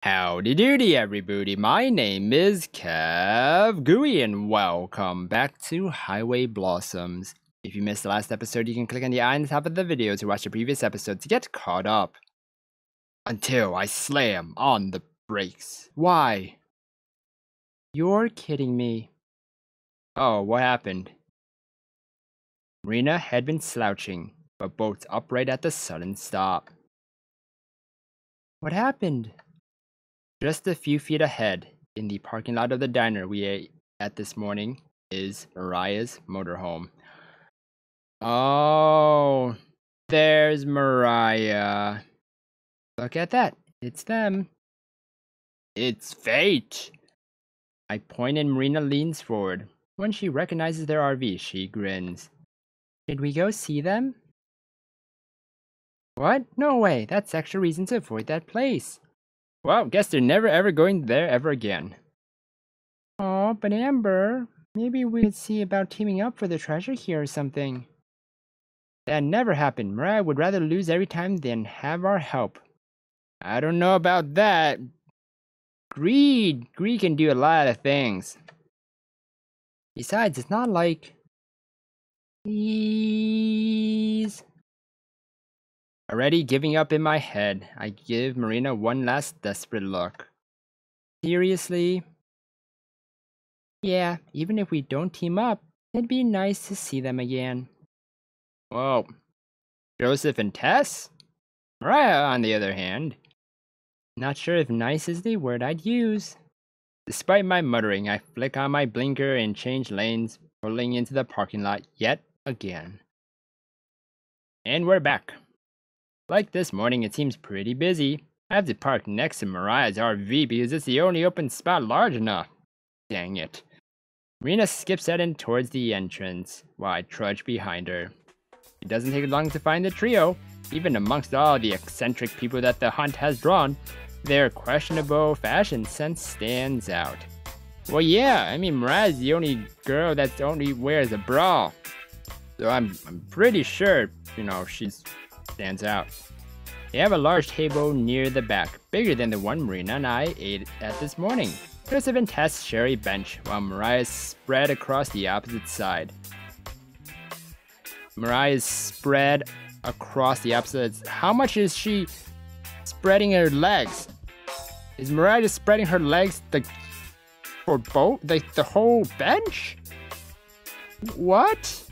Howdy doody everybody, my name is KevGuuey and welcome back to Highway Blossoms. If you missed the last episode, you can click on the eye on the top of the video to watch the previous episode to get caught up. Until I slam on the brakes. Why? You're kidding me. Oh, what happened? Marina had been slouching, but both upright at the sudden stop. What happened? Just a few feet ahead, in the parking lot of the diner we ate at this morning, is Mariah's motorhome. Oh, there's Mariah. Look at that. It's them. It's fate. I point and Marina leans forward. When she recognizes their RV, she grins. Should we go see them? What? No way. That's extra reason to avoid that place. Well, guess they're never ever going there ever again. Oh, but Amber, maybe we could see about teaming up for the treasure here or something. That never happened. Mariah would rather lose every time than have our help. I don't know about that. Greed can do a lot of things. Besides, it's not like... Please... Already giving up in my head, I give Marina one last desperate look. Seriously? Yeah, even if we don't team up, it'd be nice to see them again. Whoa. Joseph and Tess? Mariah, on the other hand. Not sure if nice is the word I'd use. Despite my muttering, I flick on my blinker and change lanes, pulling into the parking lot yet again. And we're back. Like this morning, it seems pretty busy. I have to park next to Mariah's RV because it's the only open spot large enough. Dang it. Marina skips out and towards the entrance, while I trudge behind her. It doesn't take long to find the trio. Even amongst all the eccentric people that the hunt has drawn, their questionable fashion sense stands out. Well, yeah, I mean, Mariah's the only girl that only wears a bra. So I'm pretty sure, she stands out. They have a large table near the back, bigger than the one Marina and I ate at this morning. Joseph and Tess share a bench, while Mariah is spread across the opposite side. How much is she spreading her legs? Is Mariah just spreading her legs for both? The whole bench? What?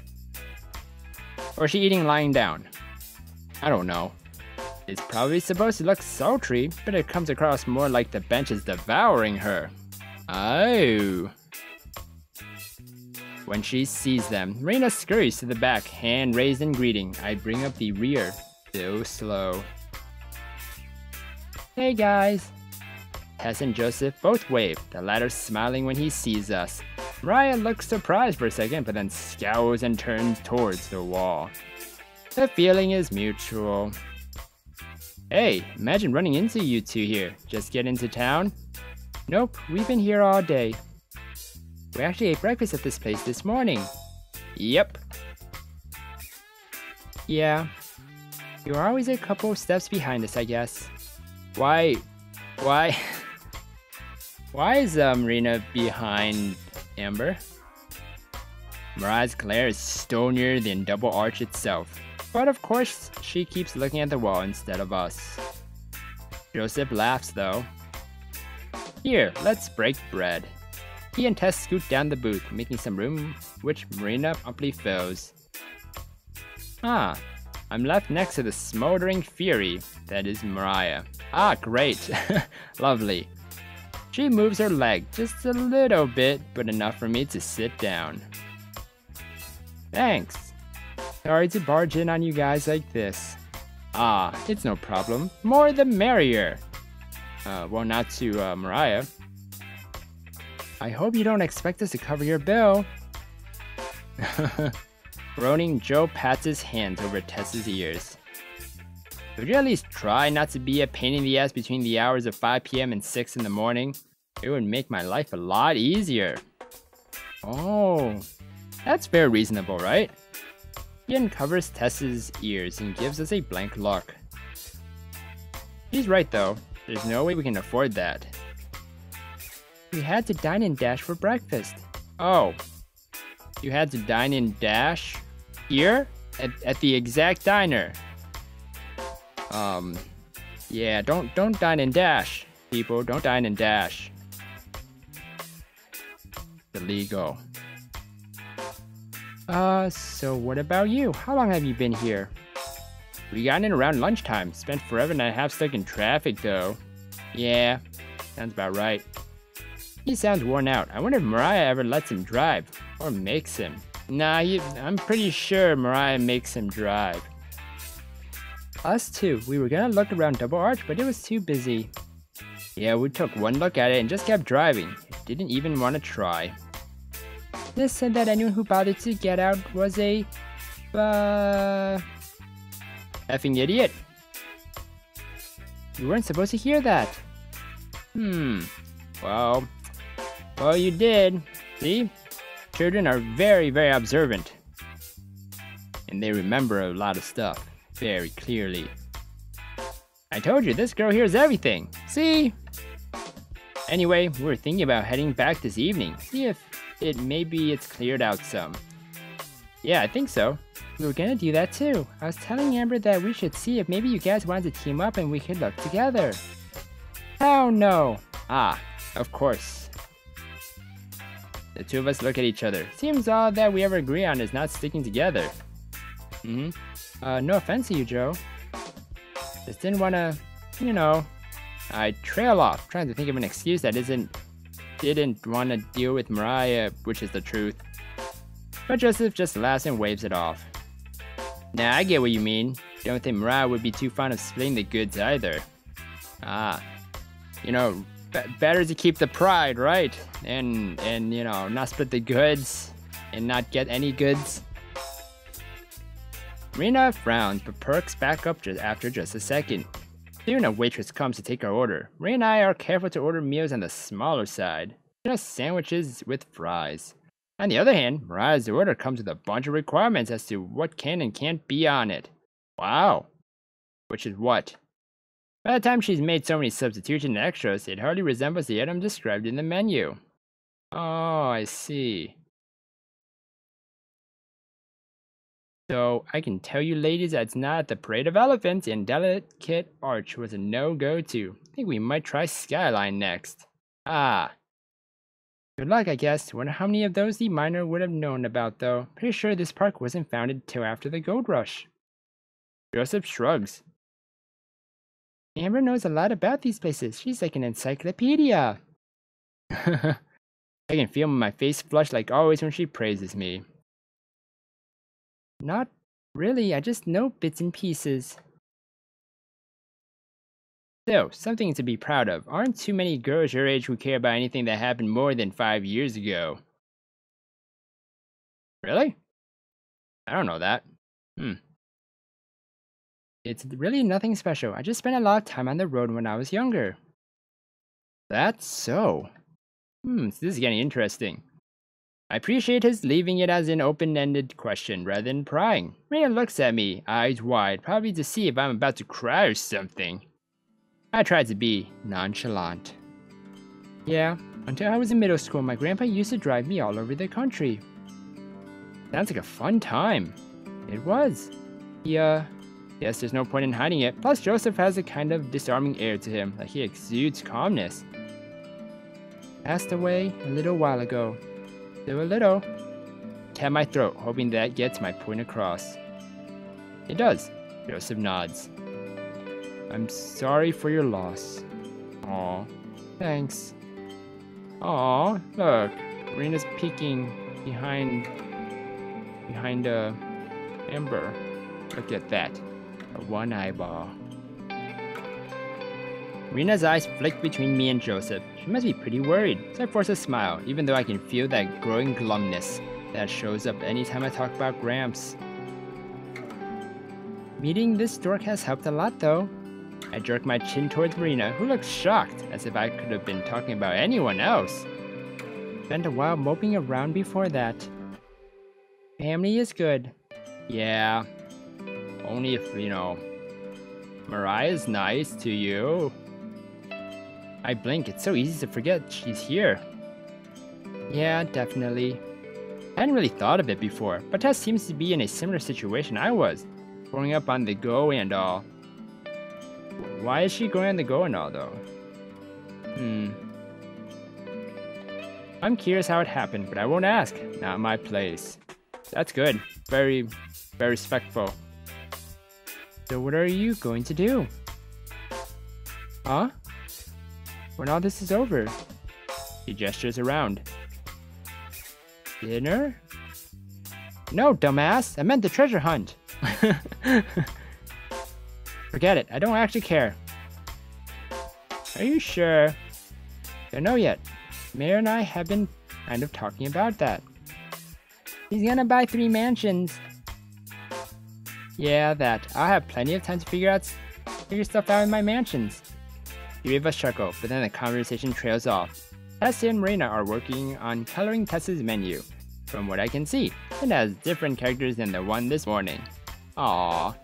Or is she eating lying down? I don't know. It's probably supposed to look sultry, but it comes across more like the bench is devouring her. Oh. When she sees them, Marina scurries to the back, hand raised in greeting. I bring up the rear, so slow. Hey guys. Tess and Joseph both wave, the latter smiling when he sees us. Mariah looks surprised for a second, but then scowls and turns towards the wall. The feeling is mutual. Hey, imagine running into you two here. Just get into town? Nope, we've been here all day. We actually ate breakfast at this place this morning. Yep. Yeah. You're always a couple steps behind us, I guess. Why is Marina behind Amber? Mariah's glare is stonier than Double Arch itself. But of course, she keeps looking at the wall instead of us. Joseph laughs though. Here, let's break bread. He and Tess scoot down the booth, making some room, which Marina promptly fills. Ah, I'm left next to the smoldering fury that is Mariah. Ah, great. Lovely. She moves her leg just a little bit, but enough for me to sit down. Thanks. Sorry to barge in on you guys like this. Ah, it's no problem. More the merrier. Well, not to Mariah. I hope you don't expect us to cover your bill. Groaning, Joe pats his hands over Tess's ears. Could you at least try not to be a pain in the ass between the hours of 5 p.m. and 6 in the morning? It would make my life a lot easier. Oh, that's very reasonable, right? He uncovers Tess's ears and gives us a blank look. He's right though. There's no way we can afford that. We had to dine and dash for breakfast. Oh. You had to dine and dash? Here? At the exact diner. Yeah, don't dine and dash, people. Don't dine and dash. Illegal. So what about you? How long have you been here? We got in around lunchtime. Spent forever and a half stuck in traffic, though. Yeah, sounds about right. He sounds worn out. I wonder if Mariah ever lets him drive. Or makes him. Nah, I'm pretty sure Mariah makes him drive. Us too. We were gonna look around Double Arch, but it was too busy. Yeah, we took one look at it and just kept driving. Didn't even want to try. This said that anyone who bothered to get out was a... effing idiot. You weren't supposed to hear that. Well, you did. See? Children are very, very observant. And they remember a lot of stuff very clearly. I told you, this girl hears everything. See? Anyway, we were thinking about heading back this evening. See if maybe it's cleared out some. Yeah, I think so. We were gonna do that too. I was telling Amber that we should see if maybe you guys wanted to team up and we could look together. Hell no. Ah, of course. The two of us look at each other. Seems all that we ever agree on is not sticking together. No offense to you, Joe. Just didn't wanna, you know, I trail off, trying to think of an excuse that didn't want to deal with Mariah, which is the truth. But Joseph just laughs and waves it off. Nah, I get what you mean. Don't think Mariah would be too fond of splitting the goods either. Ah, you know, better to keep the pride, right? And you know, not split the goods and not get any goods. Marina frowns, but perks back up after just a second. Soon a waitress comes to take our order. Marina and I are careful to order meals on the smaller side, just sandwiches with fries. On the other hand, Mariah's order comes with a bunch of requirements as to what can and can't be on it. Wow. Which is what? By the time she's made so many substitutions and extras, it hardly resembles the item described in the menu. Oh, I see. So, I can tell you ladies that's not the Parade of Elephants, and Delicate Arch was a no-go too. I think we might try Skyline next. Ah. Good luck, I guess. Wonder how many of those the miner would have known about, though. Pretty sure this park wasn't founded till after the gold rush. Joseph shrugs. Amber knows a lot about these places. She's like an encyclopedia. I can feel my face flush like always when she praises me. Not really, I just know bits and pieces. So, something to be proud of. Aren't too many girls your age who care about anything that happened more than 5 years ago. Really? I don't know that. It's really nothing special. I just spent a lot of time on the road when I was younger. That's so. So this is getting interesting. I appreciate his leaving it as an open-ended question rather than prying. Rhea looks at me, eyes wide, probably to see if I'm about to cry or something. I tried to be nonchalant. Yeah, until I was in middle school, my grandpa used to drive me all over the country. Sounds like a fun time. It was. Yeah. Yes, there's no point in hiding it. Plus, Joseph has a kind of disarming air to him, like he exudes calmness. Passed away a little while ago. Still a little. Tap my throat, hoping that gets my point across. It does. Joseph nods. I'm sorry for your loss. Aw, thanks. Aw, look. Marina's peeking behind Amber. Look at that. A one eyeball. Marina's eyes flick between me and Joseph. She must be pretty worried, so I force a smile, even though I can feel that growing glumness that shows up anytime I talk about Gramps. Meeting this dork has helped a lot, though. I jerk my chin towards Marina, who looks shocked, as if I could have been talking about anyone else. Spent a while moping around before that. Family is good. Yeah. Only if, you know, Mariah's nice to you. I blink, it's so easy to forget she's here. Yeah, definitely. I hadn't really thought of it before, but Tess seems to be in a similar situation I was, growing up on the go and all. Why is she going on the go and all, though? I'm curious how it happened, but I won't ask. Not my place. That's good. Very, very respectful. So what are you going to do? Huh? When all this is over? He gestures around. Dinner? No, dumbass. I meant the treasure hunt. Forget it. I don't actually care. Are you sure? Don't know yet. Mayor and I have been kind of talking about that. He's gonna buy 3 mansions. Yeah, that. I'll have plenty of time to figure stuff out in my mansions. The 3 of us chuckle, but then the conversation trails off. Tess and Marina are working on coloring Tess's menu. From what I can see, it has different characters than the one this morning. Aww.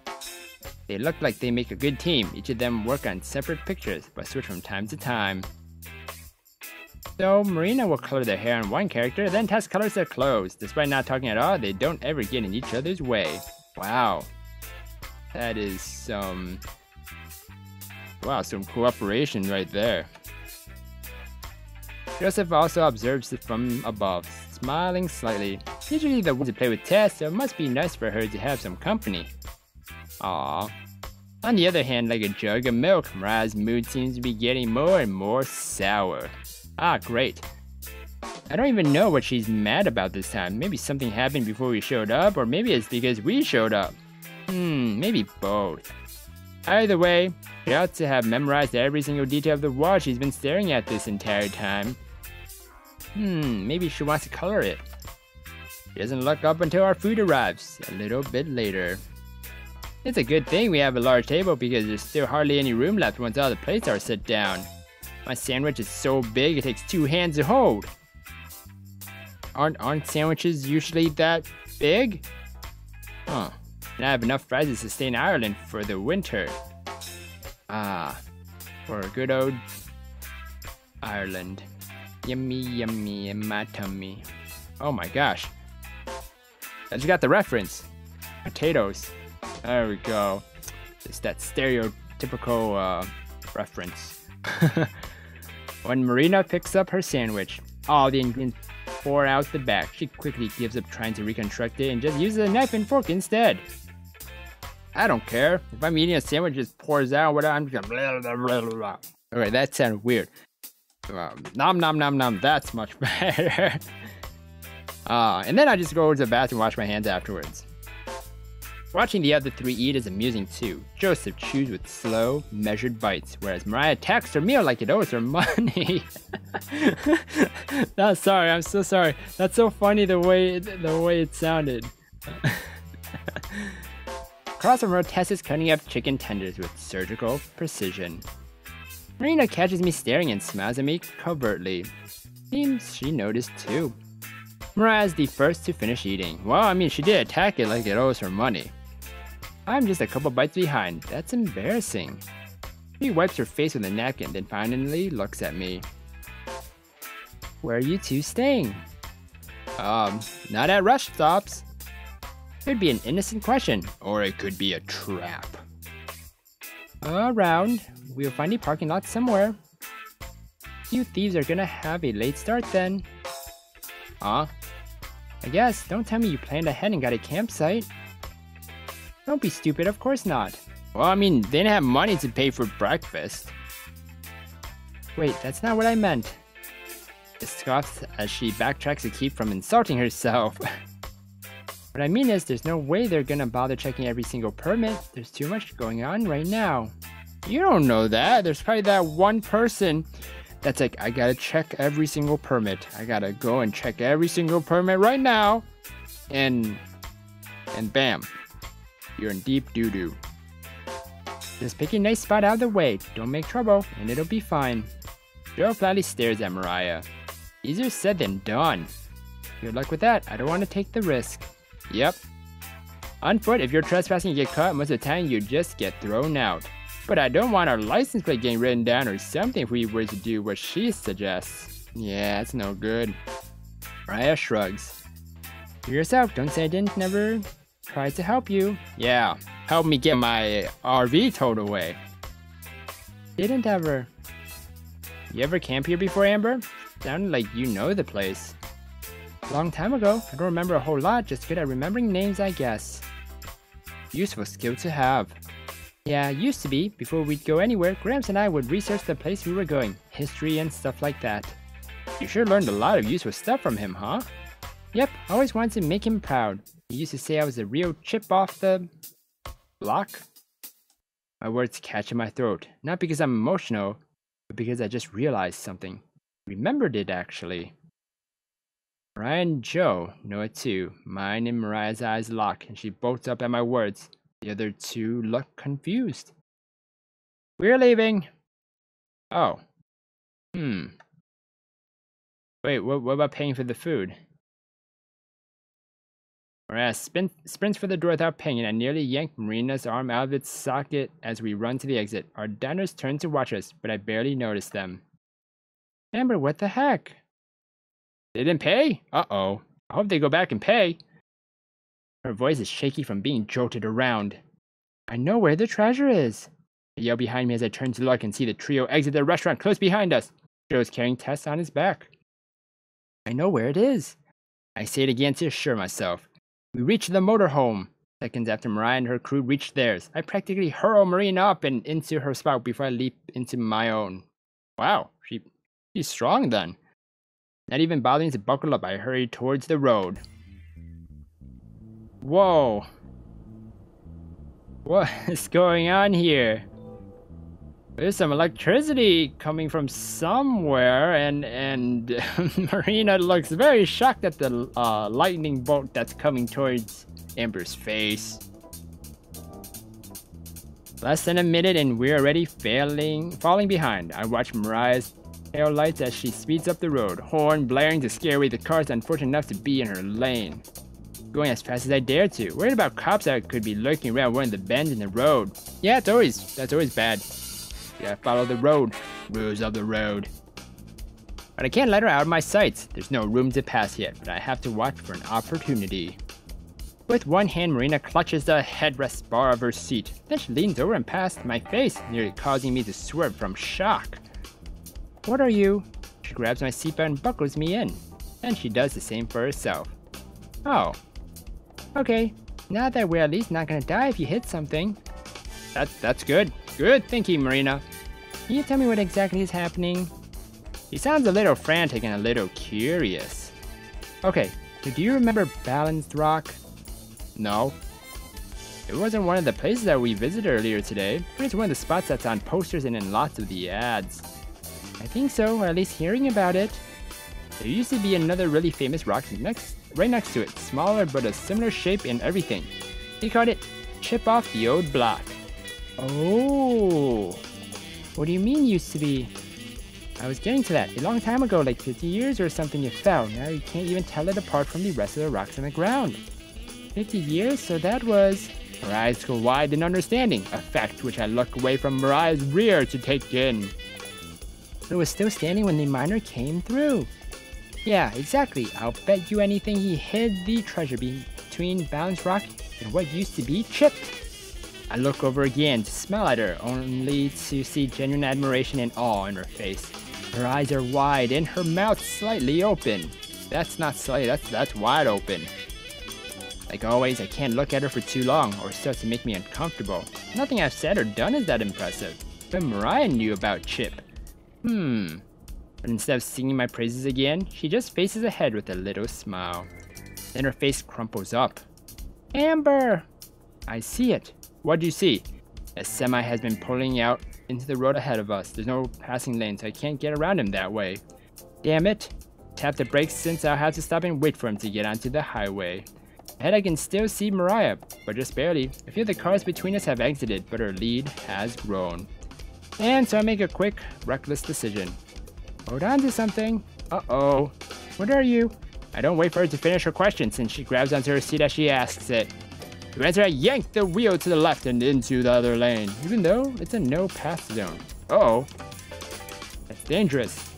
They look like they make a good team. Each of them work on separate pictures, but switch from time to time. So, Marina will color their hair on one character, then Tess colors their clothes. Despite not talking at all, they don't ever get in each other's way. Wow. That is some... Wow, some cooperation right there. Joseph also observes it from above, smiling slightly. Usually the ones who play with Tess, so it must be nice for her to have some company. Aww. On the other hand, like a jug of milk, Mariah's mood seems to be getting more and more sour. Ah, great. I don't even know what she's mad about this time. Maybe something happened before we showed up, or maybe it's because we showed up. Maybe both. Either way, she ought to have memorized every single detail of the wall she's been staring at this entire time. Maybe she wants to color it. She doesn't look up until our food arrives, a little bit later. It's a good thing we have a large table because there's still hardly any room left once all the plates are set down. My sandwich is so big it takes 2 hands to hold. Aren't sandwiches usually that big? Huh. And I have enough fries to sustain Ireland for the winter. Ah, for good old Ireland. Yummy, yummy in my tummy. Oh my gosh. I just got the reference. Potatoes. There we go. It's that stereotypical reference. When Marina picks up her sandwich, all the ingredients pour out the back. She quickly gives up trying to reconstruct it and just uses a knife and fork instead. I don't care. If I'm eating a sandwich, it just pours out. What I'm just blah, blah, blah, blah. Okay, that sounded weird. Nom nom nom nom. That's much better. And then I just go to the bathroom and wash my hands afterwards. Watching the other 3 eat is amusing too. Joseph chews with slow, measured bites, whereas Mariah attacks her meal like it owes her money. No, sorry, I'm so sorry. That's so funny the way it sounded. Across from her, Tess is cutting up chicken tenders with surgical precision. Marina catches me staring and smiles at me covertly. Seems she noticed too. Mariah's the first to finish eating. Well, I mean, she did attack it like it owes her money. I'm just a couple bites behind. That's embarrassing. She wipes her face with a napkin, then finally looks at me. Where are you two staying? Not at rest stops. Could be an innocent question, or it could be a trap. Around. We'll find a parking lot somewhere. You thieves are gonna have a late start then. Huh? I guess. Don't tell me you planned ahead and got a campsite. Don't be stupid, of course not. Well, I mean, they didn't have money to pay for breakfast. Wait, that's not what I meant. She scoffs as she backtracks to keep from insulting herself. What I mean is, there's no way they're gonna bother checking every single permit. There's too much going on right now. You don't know that. There's probably that one person that's like, I gotta check every single permit. I gotta go and check every single permit right now. And bam. You're in deep doo-doo. Just pick a nice spot out of the way. Don't make trouble, and it'll be fine. Joe flatly stares at Mariah. Easier said than done. Good luck with that. I don't want to take the risk. Yep. On foot, if you're trespassing and get caught, most of the time you just get thrown out. But I don't want our license plate getting written down or something if we were to do what she suggests. Yeah, it's no good. Mariah shrugs. For yourself, don't say I didn't never try to help you. Yeah, help me get my RV towed away. Didn't ever. You ever camp here before, Amber? Sounded like you know the place. Long time ago. I don't remember a whole lot, just good at remembering names, I guess. Useful skill to have. Yeah, used to be. Before we'd go anywhere, Gramps and I would research the place we were going, history and stuff like that. You sure learned a lot of useful stuff from him, huh? Yep, I always wanted to make him proud. He used to say I was a real chip off the block. My words catch in my throat, not because I'm emotional, but because I just realized something. Remembered it, actually. Mariah and Joe know it too. Mine and Mariah's eyes lock, and she bolts up at my words. The other two look confused. We're leaving. Oh. Wait, what about paying for the food? Mariah sprints for the door without paying, and I nearly yanked Marina's arm out of its socket as we run to the exit. Our diners turn to watch us, but I barely notice them. Amber, what the heck? They didn't pay? Uh-oh. I hope they go back and pay. Her voice is shaky from being jolted around. I know where the treasure is. I yell behind me as I turn to look and see the trio exit the restaurant close behind us. Joe's carrying Tess on his back. I know where it is. I say it again to assure myself. We reach the motorhome. Seconds after Mariah and her crew reach theirs, I practically hurl Marina up and into her spout before I leap into my own. Wow, she's strong then. Not even bothering to buckle up, I hurried towards the road. Whoa. What is going on here? There's some electricity coming from somewhere, and Marina looks very shocked at the lightning bolt that's coming towards Amber's face. Less than a minute and we're already falling behind. I watch Mariah's tail lights as she speeds up the road, horn blaring to scare away the cars unfortunate enough to be in her lane. Going as fast as I dare to, worried about cops that could be lurking around one of the bends in the road. Yeah, that's always bad. You gotta follow the road. Rules of the road. But I can't let her out of my sights. There's no room to pass yet, but I have to watch for an opportunity. With one hand, Marina clutches the headrest bar of her seat. Then she leans over and past my face, nearly causing me to swerve from shock. What are you? She grabs my seatbelt and buckles me in. Then she does the same for herself. Oh. Okay. Now that we're at least not gonna die if you hit something. That's good. Good thinking, Marina. Can you tell me what exactly is happening? He sounds a little frantic and a little curious. Okay, so do you remember Balanced Rock? No. It wasn't one of the places that we visited earlier today, but it's one of the spots that's on posters and in lots of the ads. I think so, or at least hearing about it. There used to be another really famous rock right next to it, smaller but a similar shape and everything. They called it Chip Off the Old Block. Oh, what do you mean used to be? I was getting to that. A long time ago, like 50 years or something, it fell. Now you can't even tell it apart from the rest of the rocks on the ground. 50 years? So that was... Her eyes go wide in understanding, a fact which I look away from Mariah's rear to take in. It was still standing when the miner came through. Yeah, exactly. I'll bet you anything he hid the treasure between Balanced Rock and what used to be Chip. I look over again to smile at her, only to see genuine admiration and awe in her face. Her eyes are wide and her mouth slightly open. That's not slightly, that's wide open. Like always, I can't look at her for too long or it starts to make me uncomfortable. Nothing I've said or done is that impressive. But Mariah knew about Chip. But instead of singing my praises again, she just faces ahead with a little smile. Then her face crumples up. Amber! I see it. What do you see? A semi has been pulling out into the road ahead of us. There's no passing lane, so I can't get around him that way. Damn it. Tap the brakes since I'll have to stop and wait for him to get onto the highway. Ahead I can still see Mariah, but just barely. A few of the cars between us have exited, but her lead has grown. And so I make a quick, reckless decision. Hold on to something. Uh-oh. What are you? I don't wait for her to finish her question since she grabs onto her seat as she asks it. To answer, I yanked the wheel to the left and into the other lane, even though it's a no-pass zone. Uh-oh. That's dangerous.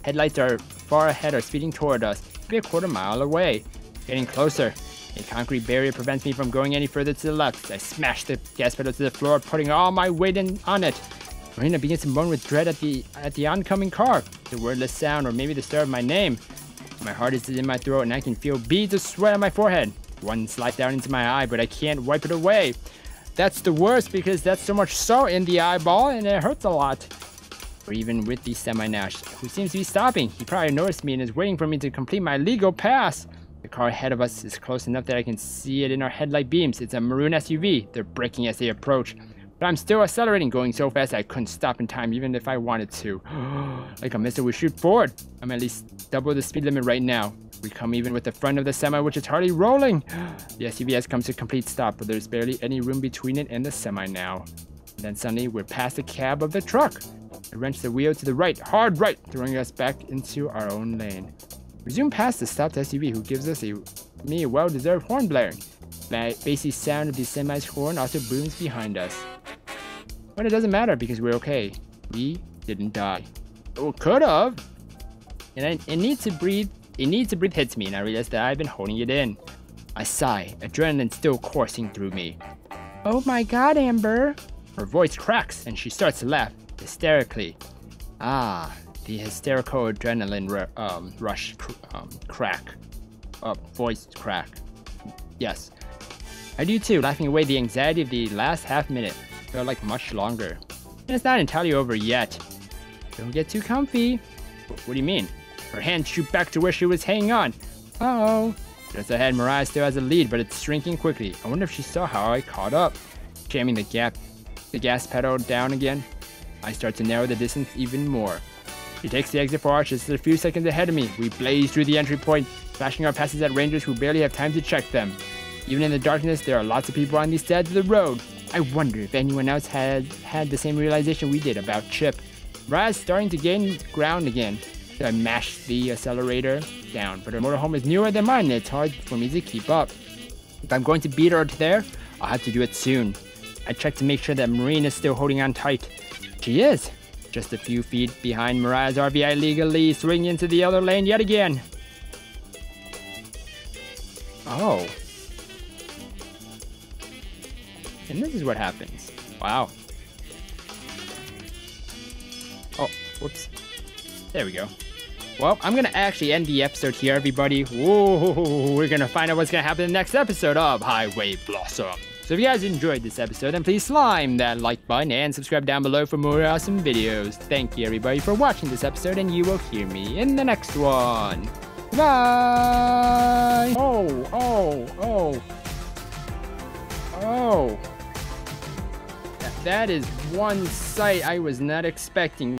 Headlights are far ahead are speeding toward us, maybe a quarter mile away. Getting closer. A concrete barrier prevents me from going any further to the left. I smash the gas pedal to the floor, putting all my weight on it. Marina begins to moan with dread at the oncoming car. The wordless sound, or maybe the start of my name. My heart is in my throat and I can feel beads of sweat on my forehead. One slides down into my eye, but I can't wipe it away. That's the worst because that's so much salt in the eyeball and it hurts a lot. Or even with the semi-now, who seems to be stopping. He probably noticed me and is waiting for me to complete my legal pass. The car ahead of us is close enough that I can see it in our headlight beams. It's a maroon SUV. They're braking as they approach. But I'm still accelerating, going so fast I couldn't stop in time even if I wanted to. Like a missile, we shoot forward. I'm at least double the speed limit right now. We come even with the front of the semi, which is hardly rolling. The SUV has come to a complete stop, but there's barely any room between it and the semi now. And then suddenly, we're past the cab of the truck. I wrench the wheel to the right, hard right, throwing us back into our own lane. We zoom past the stopped SUV, who gives us a well-deserved horn blaring. The bassy sound of the semi's horn also booms behind us. But it doesn't matter because we're okay. We didn't die. Or could have. And it needs to breathe. It needs to breathe hits me, and I realize that I've been holding it in. I sigh, adrenaline still coursing through me. Oh my god, Amber. Her voice cracks, and she starts to laugh, hysterically. Ah, the hysterical adrenaline rush crack. Voice crack. Yes. I do too, laughing away the anxiety of the last half minute. Felt like much longer. And it's not entirely over yet. Don't get too comfy. What do you mean? Her hands shoot back to where she was hanging on. Uh-oh. Just ahead, Mariah still has a lead, but it's shrinking quickly. I wonder if she saw how I caught up. Jamming the gas pedal down again. I start to narrow the distance even more. She takes the exit for Arch, just a few seconds ahead of me. We blaze through the entry point, flashing our passes at rangers who barely have time to check them. Even in the darkness, there are lots of people on these sides of the road. I wonder if anyone else had the same realization we did about Chip. Mariah's starting to gain ground again. So I mash the accelerator down, but her motorhome is newer than mine and it's hard for me to keep up. If I'm going to beat her to there, I'll have to do it soon. I check to make sure that Marina is still holding on tight. She is. Just a few feet behind Mariah's RV, I legally swing into the other lane yet again. Oh. And this is what happens. Wow. Oh, whoops. There we go. Well, I'm going to actually end the episode here, everybody. Whoa, we're going to find out what's going to happen in the next episode of Highway Blossom. So if you guys enjoyed this episode, then please slime that like button and subscribe down below for more awesome videos. Thank you, everybody, for watching this episode, and you will hear me in the next one. Bye! Oh. That is one sight I was not expecting.